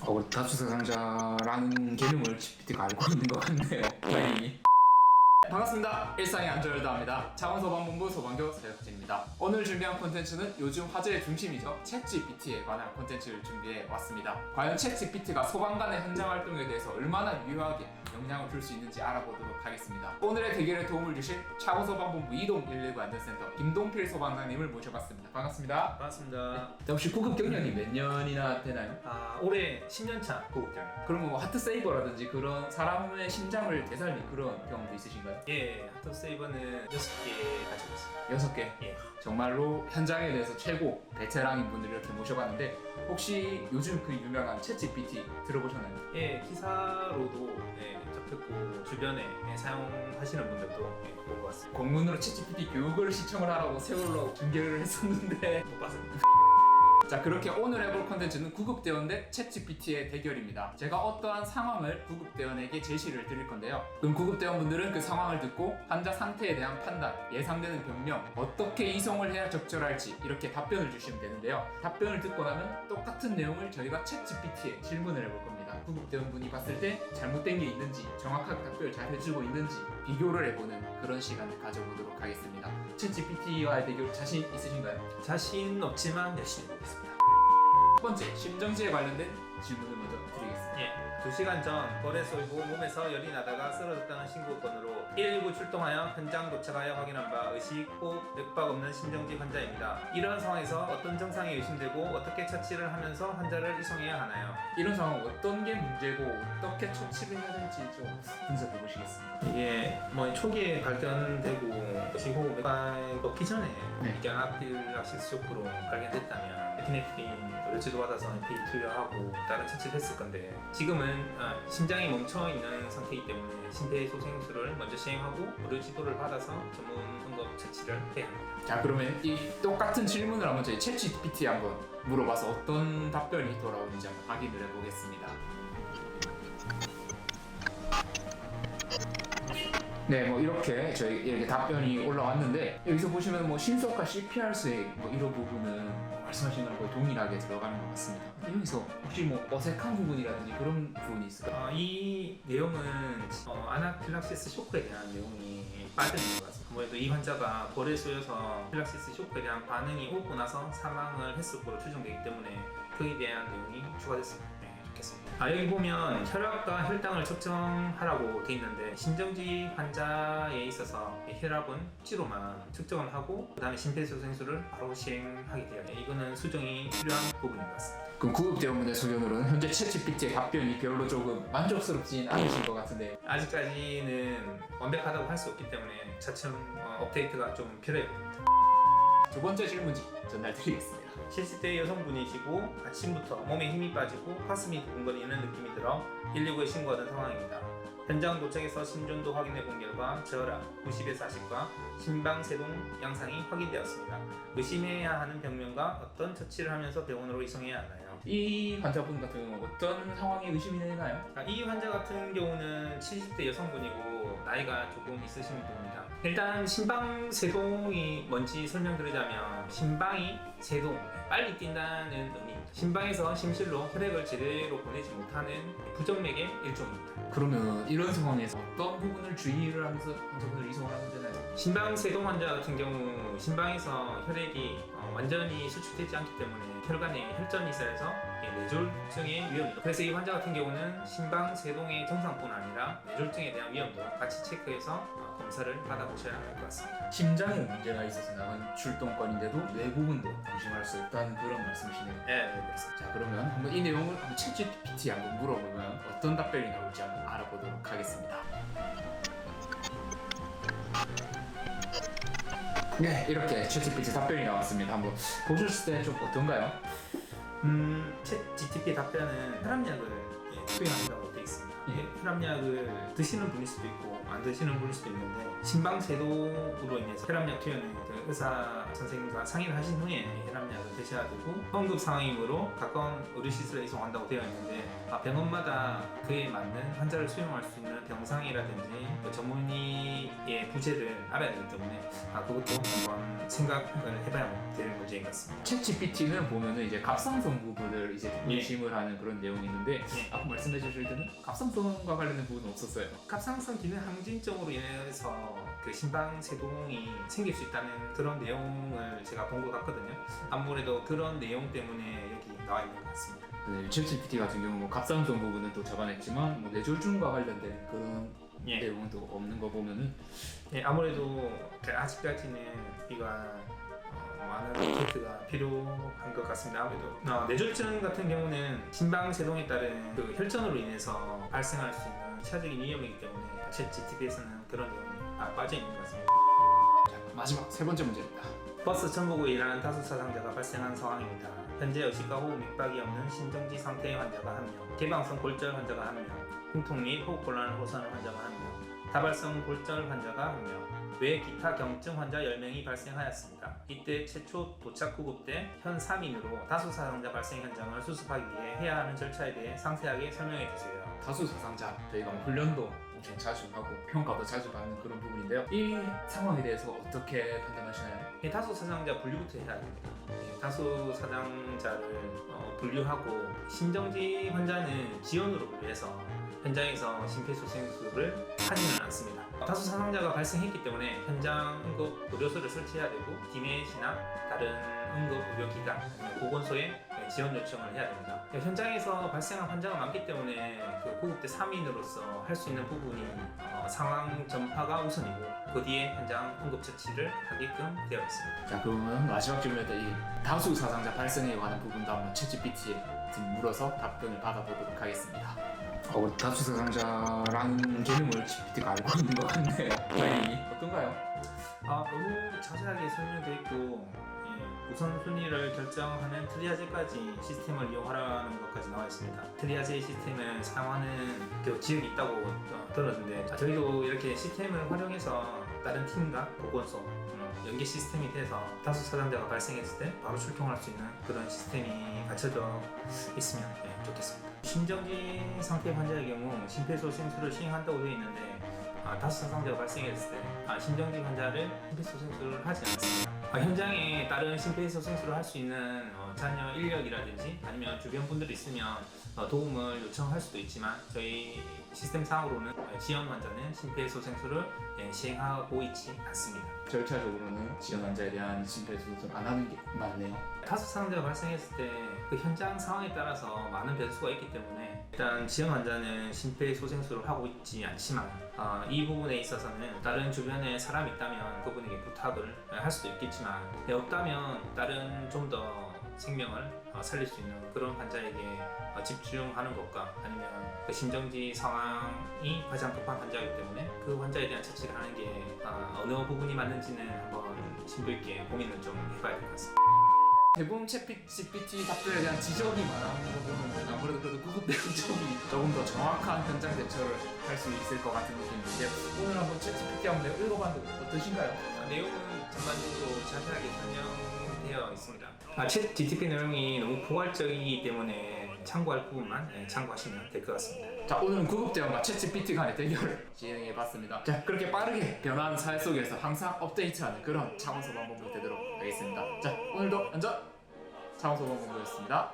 우리 다수사 상자라는 개념을 GPT가 알고 있는 것 같네요. 다행히. 반갑습니다. 일상의 안전을다합니다. 자원소방본부 소방교 사역진입니다. 오늘 준비한 콘텐츠는 요즘 화제의 중심이죠. 챗GPT에 관한 콘텐츠를 준비해 왔습니다. 과연 챗GPT가 소방관의 현장 활동에 대해서 얼마나 유효하게 영향을 줄 수 있는지 알아보도록 하겠습니다. 오늘의 대결에 도움을 주실 차고소방본부 2동 119 안전센터 김동필 소방장님을 모셔봤습니다. 반갑습니다. 반갑습니다. 혹시 구급 경력이 몇 년이나 되나요? 올해 10년차 구급 경력. 그러면 뭐 하트세이버라든지 그런 사람의 심장을 되살린 그런 경험도 있으신가요? 예, 하트세이버는 6개 가지고 있습니다. 6개? 예. 정말로 현장에 대해서 최고 베테랑인 분들을 이렇게 모셔봤는데 혹시 요즘 그 유명한 챗GPT 들어보셨나요? 예, 기사로도 접했고 주변에 사용하시는 분들도 본 것 같습니다. 공문으로 챗GPT 교육을 시청을 하라고 세월로 중계를 했었는데 못 봤습니다. 자, 그렇게 오늘 해볼 컨텐츠는 구급대원 대 챗GPT의 대결입니다. 제가 어떠한 상황을 구급대원에게 제시를 드릴 건데요. 그럼 구급대원분들은 그 상황을 듣고 환자 상태에 대한 판단, 예상되는 병명, 어떻게 이송을 해야 적절할지 이렇게 답변을 주시면 되는데요. 답변을 듣고 나면 똑같은 내용을 저희가 챗GPT에 질문을 해볼 겁니다. 구급대원분이 봤을 때 잘못된 게 있는지, 정확하게 답변을 잘 해주고 있는지 비교를 해보는 그런 시간을 가져보도록 하겠습니다. 챗GPT와의 대결 자신 있으신가요? 자신 없지만 열심히 해보겠습니다. 첫 번째, 심정지에 관련된 질문을 먼저 드리겠습니다. 예, 2시간 전 볼에 쏠고 몸에서 열이 나다가 쓰러졌다는 신고 건으로 119 출동하여 현장 도착하여 확인한 바 의식, 호흡, 맥박 없는 심정지 환자입니다. 이런 상황에서 어떤 증상이 의심되고 어떻게 처치를 하면서 환자를 이송해야 하나요? 이런 상황 어떤 게 문제고 어떻게 처치를 해야 될지 좀 분석해 보시겠습니다. 이게 뭐 초기에 발견되고 의식, 호흡, 맥박 없기 전에 네. 아나필락시스 쇼크로 발견됐다면 에피네프린 치료 받아서 에피 투여하고 다른 처치를 했을 건데 지금은 심장이 멈춰있는 상태이기 때문에 심폐소생술을 먼저 시행하고 의료 지도를 받아서 전문 응급 처치를 해야 합니다. 자, 그러면 이 똑같은 질문을 한번 저희 챗GPT에 한번 물어봐서 어떤 답변이 돌아오는지 한번 확인을 해보겠습니다. 네, 뭐 이렇게 저희 답변이 올라왔는데 여기서 보시면 뭐 신속한 CPR 수행 뭐 이런 부분은 말씀하신 거랑 거의 동일하게 들어가는 것 같습니다. 여기서 혹시 뭐 어색한 부분이라든지 그런 부분이 있을까요? 이 내용은 아나필락시스 쇼크에 대한 내용이 빠져있는 것 같습니다. 아무래도 이 환자가 볼에 쏘여서 필락시스 쇼크에 대한 반응이 오고 나서 사망을 했을 거로 추정되기 때문에 그에 대한 내용이 추가됐습니다. 여기 보면 혈압과 혈당을 측정하라고 돼 있는데 심정지 환자에 있어서 혈압은 수치로만 측정을 하고 그 다음에 심폐소생술을 바로 시행하게 돼요. 이거는 수정이 필요한 부분인 것 같습니다. 그럼 구급대원분의 소견으로는 현재 챗GPT의 답변이 별로 조금 만족스럽진 않으신 것 같은데 아직까지는 완벽하다고 할 수 없기 때문에 차츰 업데이트가 좀 필요해 보입니다. 두 번째 질문지 전달드리겠습니다. 70대 여성분이시고 아침부터 몸에 힘이 빠지고 가슴이 두근거리는 느낌이 들어 119에 신고하던 상황입니다. 현장 도착해서 심전도 확인해 본 결과 저혈압 90에서 40과 심방세동 양상이 확인되었습니다. 의심해야 하는 병명과 어떤 처치를 하면서 병원으로 이송해야 하나요? 이 환자분 같은 경우는 어떤 상황이 의심이 되나요? 이 환자 같은 경우는 70대 여성분이고 나이가 조금 있으신 분입니다. 일단 심방세동이 뭔지 설명드리자면 심방이 세동, 빨리 뛴다는 의미입니다. 심방에서 심실로 혈액을 제대로 보내지 못하는 부정맥의 일종입니다. 그러면 이런 상황에서 어떤 부분을 주의를 하면서 환자분을 이송을 하면 되나요? 심방세동 환자 같은 경우 심방에서 혈액이 완전히 수축되지 않기 때문에 혈관에 혈전이 쌓여서 뇌졸중의 위험입니다. 그래서 이 환자 같은 경우는 심방세동의 정상뿐 아니라 뇌졸중에 대한 위험도 같이 체크해서 검사를 받아보셔야 할 것 같습니다. 심장에 문제가 있어서 나간 출동권인데도 뇌 부분도 방심할 수 없다는 그런 말씀이시네요. 네, 그렇습니다. 자, 그러면 한번 이 내용을 한번 챗GPT에 한번 물어보면 어떤 답변이 나올지 한번 알아보도록 하겠습니다. 네, 이렇게 챗GPT 답변이 나왔습니다. 한번 보셨을 때 좀 어떤가요? 챗GPT 답변은 혈압약을 투여한다고 되어 있습니다. 혈압약을 드시는 분일 수도 있고 안 드시는 분일 수도 있는데 심방세동으로 인해서 혈압약 투여는 그 의사 선생님과 상의를 하신 후에 혈압약을 드셔야 되고 응급 상황이므로 가까운 의료시설에 이송한다고 되어 있는데 병원마다 그에 맞는 환자를 수용할 수 있는 병상이라든지 그 전문의의 부재를 알아야 되기 때문에 그것도 한번 생각을 해봐야 될 문제인 것 같습니다. 챗GPT는 보면은 이제 갑상선 부분을 이제 의심을 하는 그런 내용이 있는데 아까 말씀해 주실 때는 갑상선과 관련된 부분은 없었어요. 갑상선 기능 항진증으로 인해서 그 심방세동이 생길 수 있다는 그런 내용을 제가 본 것 같거든요. 아무래도 그런 내용 때문에 여기 나와 있는 것 같습니다. 네, 챗GPT 같은 경우 뭐 갑상선 부분은 또 잡아냈지만 뭐 뇌졸중과 관련된 그런 내용은 또 없는 거 보면은 아무래도 아직까지는 우리가 많은 업데이트가 필요한 것 같습니다. 아무래도 뇌졸중 같은 경우는 심방세동에 따른 그 혈전으로 인해서 발생할 수 있는 차적인 위험이기 때문에 챗GPT에서는 그런 내용이 빠져 있는 것 같습니다. 자, 마지막 세 번째 문제입니다. 버스 전복에 일하는 다수 사상자가 발생한 상황입니다. 현재 의식과 호흡 맥박이 없는 심정지 상태의 환자가 1명, 개방성 골절 환자가 1명, 흉통 및 호흡 곤란을 호소하는 환자가 1명, 다발성 골절 환자가 1명, 외 기타 경증 환자 10명이 발생하였습니다. 이때 최초 도착 구급대 현 3인으로 다수 사상자 발생 현장을 수습하기 위해 해야 하는 절차에 대해 상세하게 설명해 주세요. 다수 사상자 저희가 뭐 훈련도 엄청 자주 하고 평가도 자주 받는 그런 부분인데요. 이 상황에 대해서 어떻게 판단하시나요? 다수 사상자 분류부터 해야 됩니다. 다수 사상자를 분류하고 심정지 환자는 지연으로 분류해서 현장에서 심폐소생술을 하지는 않습니다. 다수 사상자가 발생했기 때문에 현장 응급 의료소를 설치해야 되고 디넷이나 다른 응급 의료기관, 보건소에 지원 요청을 해야 됩니다. 현장에서 발생한 환자가 많기 때문에 그 구급대 3인으로서 할 수 있는 부분이 상황 전파가 우선이고 그 뒤에 현장 응급 처치를 하게끔 되어 있습니다. 자, 그러면 마지막 질문에다 이 다수 사상자 발생에 관한 부분도 한번 챗GPT에 물어서 답변을 받아보도록 하겠습니다. 다수 사상자라는 개념을 GPT가 알고 있는 것 같네요. 다행히 어떤가요? 너무 자세하게 설명되어 있고 우선순위를 결정하는 트리아제까지 시스템을 이용하라는 것까지 나와 있습니다. 트리아제 시스템을 사용하는 그 지역이 있다고 들었는데 저희도 이렇게 시스템을 활용해서 다른 팀과 보건소 연계 시스템이 돼서 다수 사상자가 발생했을 때 바로 출동할 수 있는 그런 시스템이 갖춰져 있으면 좋겠습니다. 심정지 상태 환자의 경우 심폐소생술을 시행한다고 되어 있는데 다수 사상자가 발생했을 때 심정지 환자를 심폐소생술을 하지 않습니다. 현장에 다른 심폐소생술을 할 수 있는 자녀 인력이라든지 아니면 주변 분들이 있으면 도움을 요청할 수도 있지만 저희 시스템상으로는 지연 환자는 심폐소생술을 시행하고 있지 않습니다. 절차적으로는 지연 환자에 대한 심폐소생술 안 하는 게 맞네요. 다수 사상자가 발생했을 때 그 현장 상황에 따라서 많은 변수가 있기 때문에 일단 지연 환자는 심폐소생술을 하고 있지 않지만 이 부분에 있어서는 다른 주변에 사람이 있다면 그분에게 부탁을 할 수도 있겠지만 없다면 다른 좀 더 생명을 살릴 수 있는 그런 환자에게 집중하는 것과 아니면 그 심정지 상황이 가장 급한 환자이기 때문에 그 환자에 대한 처치를 하는 게 어느 부분이 맞는지는 한번 심도 있게 고민을 좀 해봐야 될 것 같습니다. 대부분 챗GPT 답변에 대한 지적이 많은 거 보면 아무래도 그래도 구급대응 쪽이 조금 더 정확한 현장 대처를 할 수 있을 것 같은 느낌인데 오늘 한번 챗GPT 한번 읽어봤는데 어떠신가요? 내용은 전반적으로 자세하게 설명되어 있습니다. 챗GPT 내용이 너무 포괄적이기 때문에 참고할 부분만 참고하시면 될 것 같습니다. 자, 오늘은 구급대원과 챗GPT 간의 대결을 진행해봤습니다. 자, 그렇게 빠르게 변화하는 사회 속에서 항상 업데이트하는 그런 창원소방본부 되도록 하겠습니다. 자, 오늘도 안전 창원소방본부였습니다.